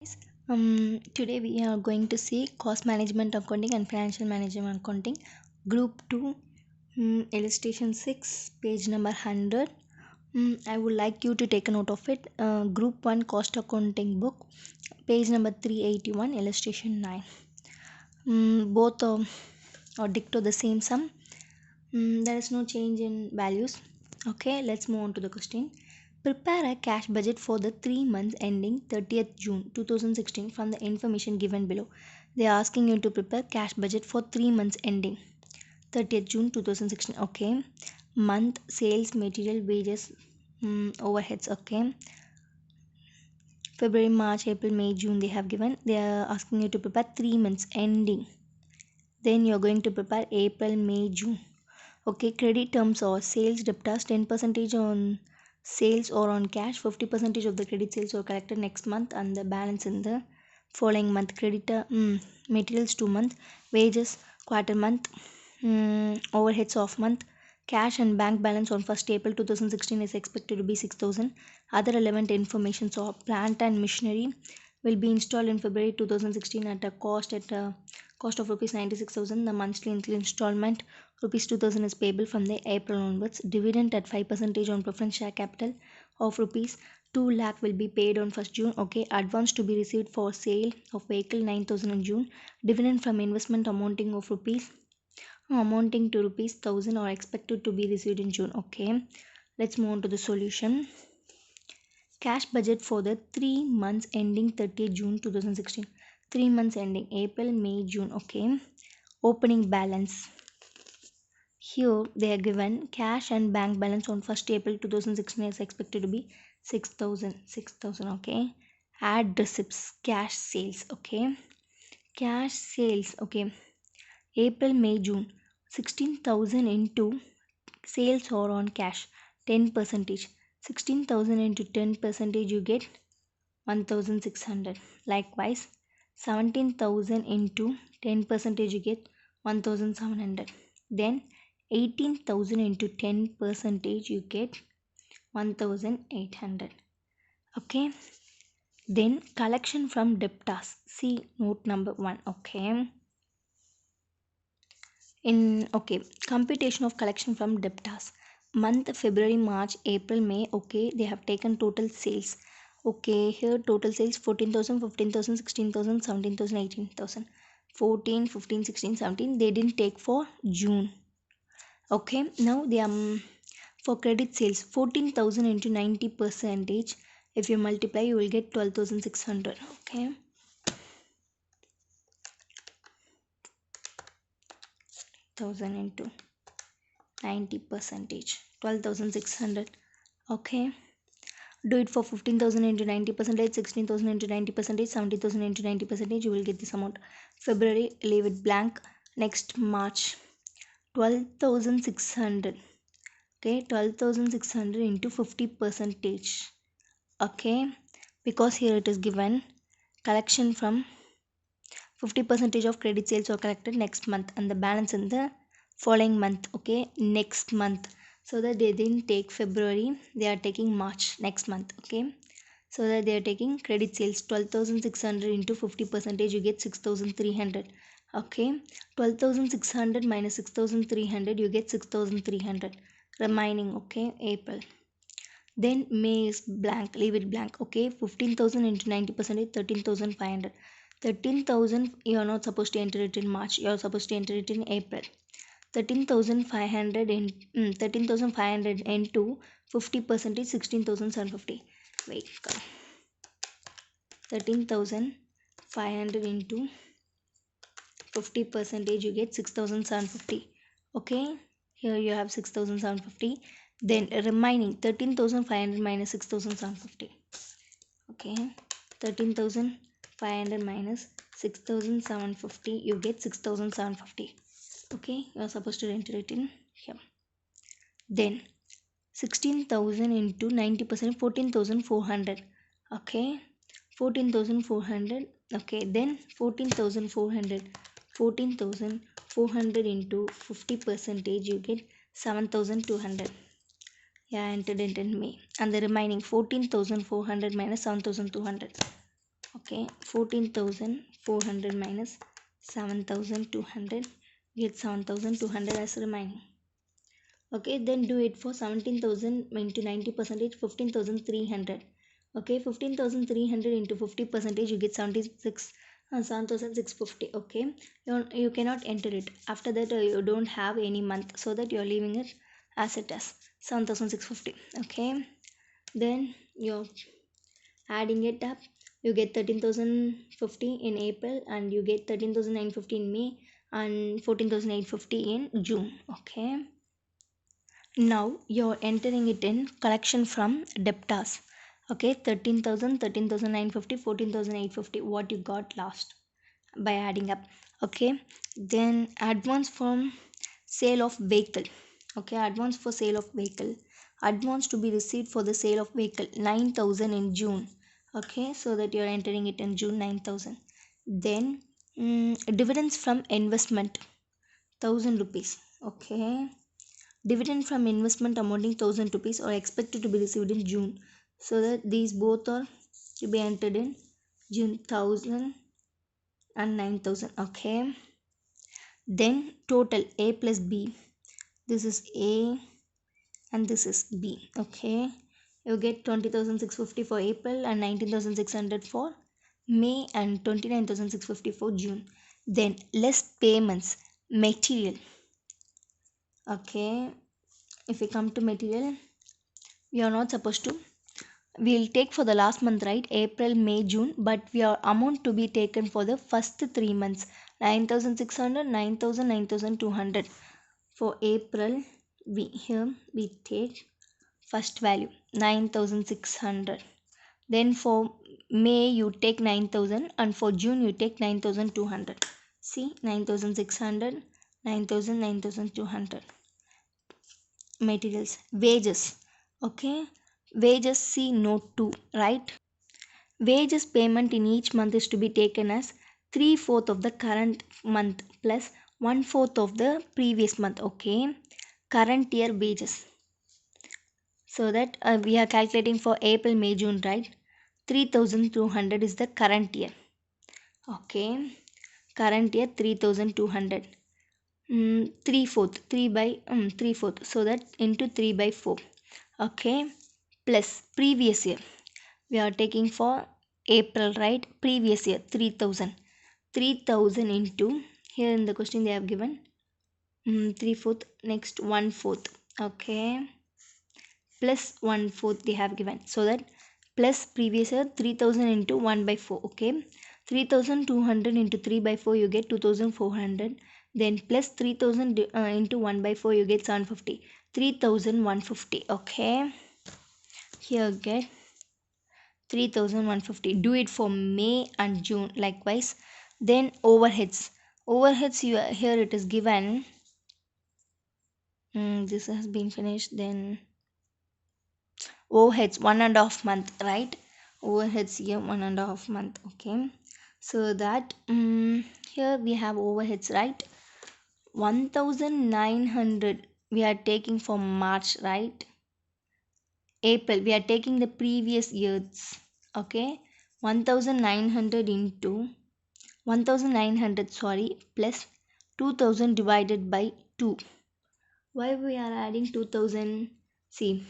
Guys, today we are going to see cost management accounting and financial management accounting group 2, illustration 6, page number 100. I would like you to take a note of it. Group 1 cost accounting book, page number 381, illustration 9. Both are dicto the same sum. There is no change in values. Okay, let's move on to the question. Prepare a cash budget for the 3 months ending 30th June 2016 from the information given below. They are asking you to prepare cash budget for 3 months ending 30th June 2016. Okay. Month sales, material, wages, overheads. Okay. February, March, April, May, June they have given. They are asking you to prepare 3 months ending. Then you are going to prepare April, May, June. Okay, credit terms or sales debtors 10% on sales or on cash, 50% of the credit sales are collected next month and the balance in the following month. Creditor materials 2 month, wages quarter month, overheads off month. Cash and bank balance on 1st April 2016 is expected to be 6,000. Other relevant information, so plant and machinery will be installed in February 2016 at a cost of rupees 96,000. The monthly installment rupees 2,000 is payable from the April onwards. Dividend at 5% on preference share capital of rupees 2 lakh will be paid on 1st June. Okay, advance to be received for sale of vehicle 9,000 in June. Dividend from investment amounting to rupees 1,000 are expected to be received in June. Okay, let's move on to the solution. Cash budget for the 3 months ending 30th June 2016. 3 months ending April, May, June. Okay, opening balance. Here they are given cash and bank balance on 1st April 2016 is expected to be 6,000. Okay, add receipts, cash sales. Okay, cash sales. Okay, April, May, June, 16,000 into sales or on cash 10%. 16,000 into 10% you get 1,600. Likewise 17,000 into 10% you get 1,700. Then 18,000 into 10% you get 1,800. Okay, then collection from debtors, see note number 1. Okay, computation of collection from debtors, month February, March, April, May. Okay, they have taken total sales. Okay, here total sales 14,000, 15,000, 16,000, 17,000, 18,000, 14, 15, 16, 17. They didn't take for June. Okay, now they are for credit sales 14,000 into 90%. If you multiply you will get 12,600. Okay, 1,000 into 90%, 12,600. Okay, do it for 15,000 into 90%, 16,000 into 90%, 70,000 into 90%. You will get this amount. February, leave it blank. Next March, 12,600. Okay, 12,600 into 50%. Okay, because here it is given collection from 50% of credit sales are collected next month and the balance in the following month. Okay, next month, so that they didn't take February, they are taking March, next month. Okay, so that they are taking credit sales 12,600 into 50%, you get 6,300. Okay, 12,600 minus 6,300, you get 6,300 remaining. Okay, April. Then May is blank, leave it blank. Okay, 15,000 into 90%, 13,500. 13,000 you are not supposed to enter it in March, you are supposed to enter it in April. 13,500 in 13,500 into 50%, 16,750. Wait, 13,500 into 50%, you get 6,750. Okay, here you have 6,750. Then remaining 13,500 minus 6,750. Okay, 13,500 minus 6,750, you get 6,750. Okay, you are supposed to enter it in here. Then 16,000 into 90%, 14,400. Okay, 14,400. Okay, then 14,400 into 50%, you get 7,200. Yeah, entered it in May. And the remaining 14,400 minus 7,200. Okay, 14,400 minus 7,200, get 7,200 as remaining. Okay, then do it for 17,000 into 90 percentage, 15,300. Okay, 15,300 into 50 percentage, you get 76 7,650. Okay, you cannot enter it. After that, you don't have any month, so that you are leaving it as it is, 7,650. Okay, then you're adding it up, you get 13,050 in April, and you get 13,950 in May, and 14,850 in June. Okay, now you're entering it in collection from debtors. Okay, 13,000, 13,950, 14,850. What you got last by adding up. Okay, then advance from sale of vehicle. Okay, advance for sale of vehicle. Advance to be received for the sale of vehicle, 9,000 in June. Okay, so that you're entering it in June, 9,000. Then dividends from investment, 1,000 rupees. Okay, dividend from investment amounting 1,000 rupees are expected to be received in June. So that these both are to be entered in June, 1,000 and 9,000. Okay. Then total A plus B. This is A and this is B. Okay. You get 20,650 for April and 19,600 for May and 29,650 for June. Then less payments, material. Okay. If we come to material, we are not supposed to, we'll take for the last month, right? April, May, June, but we are amount to be taken for the first 3 months, 9,600, 9,000, 9,200. For April, we take first value 9,600. Then for May you take 9,000, and for June you take 9,200. See, 9,600, 9,000, 9,200. Materials, wages. Okay, wages, see note 2, right? Wages payment in each month is to be taken as 3/4 of the current month plus 1/4 of the previous month. Okay, current year wages. So that we are calculating for April, May, June, right? 3,200 is the current year. Okay, current year 3,200. 3/4, 3/4. So that into 3/4. Okay, plus previous year. We are taking for April, right? Previous year 3,000. 3,000 into, here in the question they have given 3/4, next 1/4. Okay, plus 1/4 they have given, so that plus previous year 3,000 into 1/4. Okay, 3,200 into 3/4, you get 2,400. Then plus 3,000 into 1/4, you get 750. 3,150. Okay, here get 3,150. Do it for May and June likewise. Then overheads. Overheads, here it is given. This has been finished. Then overheads 1.5 month, right? Overheads here 1.5 month. Okay, so that here we have overheads, right? 1,900 we are taking for March, right? April we are taking the previous years. Okay, 1,900 into 1,900, sorry, plus 2,000 divided by 2. Why we are adding 2,000? See,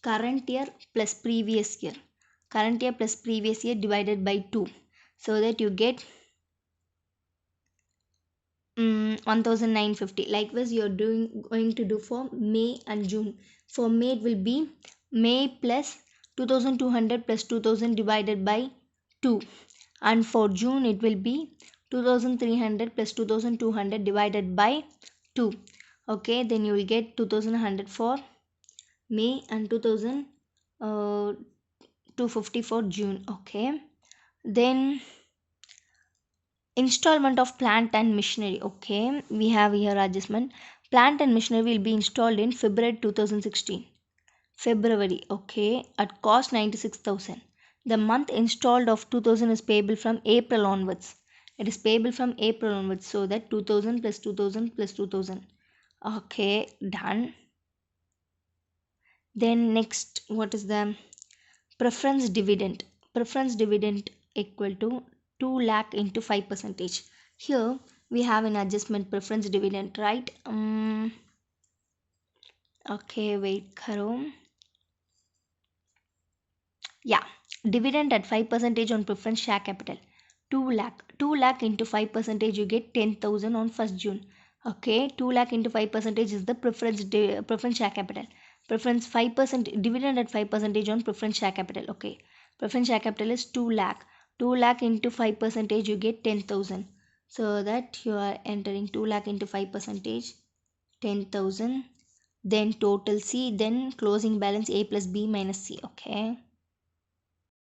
current year plus previous year. Current year plus previous year divided by 2. So that you get 1,950. Likewise, you are going to do for May and June. For May it will be May plus 2,200 plus 2,000 divided by 2. And for June it will be 2,300 plus 2,200 divided by 2. Okay, then you will get 2,100 for May and 2,250 for June. Okay, then installment of plant and machinery. Okay, we have here adjustment. Plant and machinery will be installed in February 2016. February. Okay, at cost 96,000. The month installed of 2,000 is payable from April onwards. It is payable from April onwards, so that 2,000 plus 2,000 plus 2,000. Okay, done. Then next, what is the preference dividend? Preference dividend equal to 2 lakh into 5 percentage. Here we have an adjustment preference dividend, right? Okay, wait karo. Yeah, dividend at 5 percentage on preference share capital. 2 lakh. 2 lakh into 5 percentage you get 10,000 on 1st June. Okay, 2 lakh into 5 percentage is the preference share capital. Preference 5% dividend at 5 percentage on preference share capital. Okay, preference share capital is 2 lakh. 2 lakh into 5 percentage you get 10,000. So that you are entering 2 lakh into 5 percentage 10,000. Then total C, then closing balance A plus B minus C. Okay.